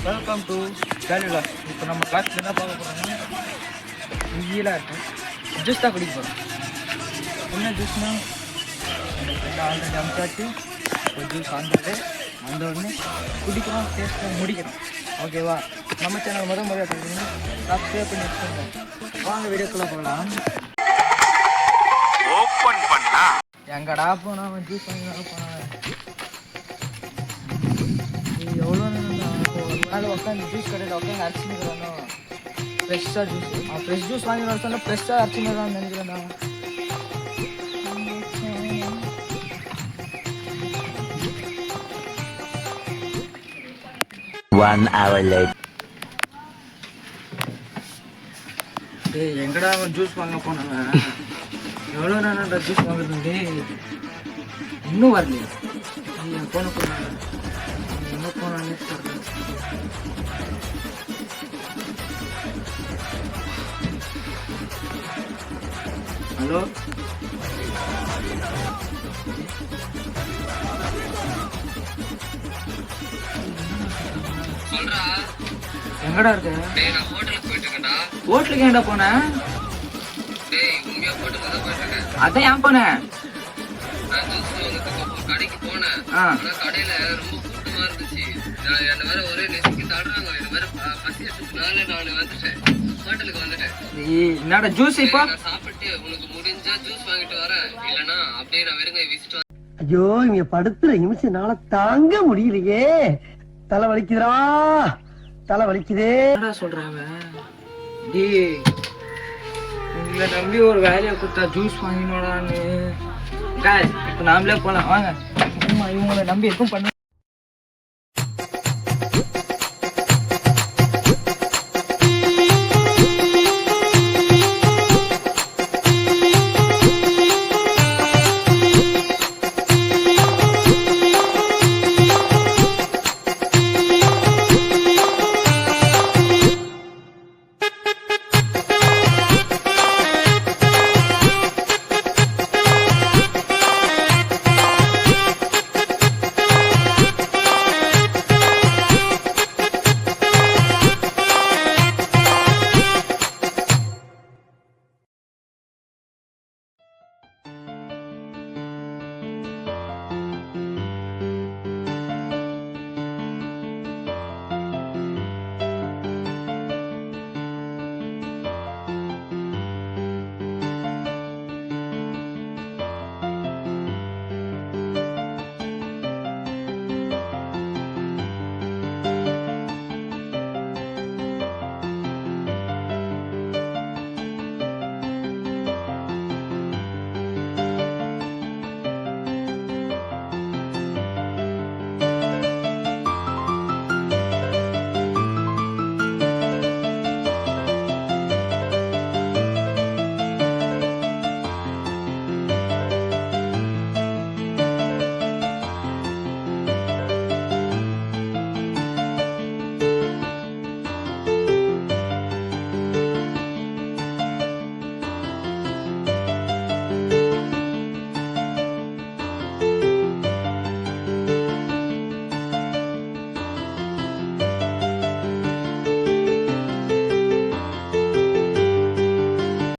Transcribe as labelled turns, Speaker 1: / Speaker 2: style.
Speaker 1: Welcome to கேலிலாஸ். இப்போ நம்ம கிளாஸில் என்ன பார்க்க போகிறோம்னா ஈஸியாக இருக்கும். ஜூஸ் தான் குடிக்க போகிறோம். என்ன ஜூஸ்னால் ஆல்ரெடி அமுச்சாச்சு. ஒரு ஜூஸ் ஆந்துட்டு வந்த உடனே குடிக்கிறோம், டேஸ்ட்டாக முடிக்கிறோம். ஓகேவா? நம்ம சேனல் முறையாக பார்த்தீங்கன்னா சப்ஸ்கிரைப் பண்ணி வச்சுக்கோங்க. வாங்க வீடியோக்குள்ளே போகலாம்.
Speaker 2: ஓப்பன் பண்ணா
Speaker 1: எங்கடா போனா அவன் ஜூஸ் வாங்கி போனான். எவ்வளோ ஒரு நாள் உட்காந்து ஜூஸ் கடையில் உட்காந்து அரைச்சின்னு ஃப்ரெஷ்ஷாக ஜூஸ் ஃப்ரெஷ் ஜூஸ் வாங்கி வர சொன்னால் ஃப்ரெஷ்ஷாக அரைச்சின்னு தான் நினைக்கிறேன்டா. டேய் எங்கடா அவன் ஜூஸ் வாங்க போனாங்க? எவ்வளோ நேரம்டா ஜூஸ் வாங்குறது? இன்னும் வரலையா? போன போனாங்க எங்கே போனான்னு தெரியல. ஹலோ, எங்கடா இருக்க? ஹோட்டலுக்கு ஏன்டா போன? அதான் ஏன் போனேன்?
Speaker 3: கடைக்கு போனேன். கடையில ரொம்ப கூட்டமா இருந்துச்சு. என்ன வேற ஒரே நெசுக்கி தள்ளுறாங்க. என்ன வேற பசி எடுத்துனால நான் வந்துட்டேன், ஹோட்டலுக்கு வந்துட்டேன்.
Speaker 1: என்னடா ஜூஸ் இப்போ
Speaker 3: நான் சாப்பிட்டு உனக்கு முடிஞ்சா ஜூஸ் வாங்கிட்டு வரேன், இல்லனா அப்படியே நான் வெறுங்க வீசிட்டு வரேன்.
Speaker 4: ஐயோ, இங்க படுத்துற நிமிஷம்னால தாங்க முடியலையே. தலை வலிக்குதுடா, தலை வலிக்குதே.
Speaker 1: என்னடா சொல்றாங்க? டேய் உங்களை நம்பி ஒரு வேலையை கொடுத்தா ஜூஸ் வாங்கினோடான்னு. இப்போ நாமளே போகலாம் வாங்க. இவங்களை நம்பி எதுவும் பண்ண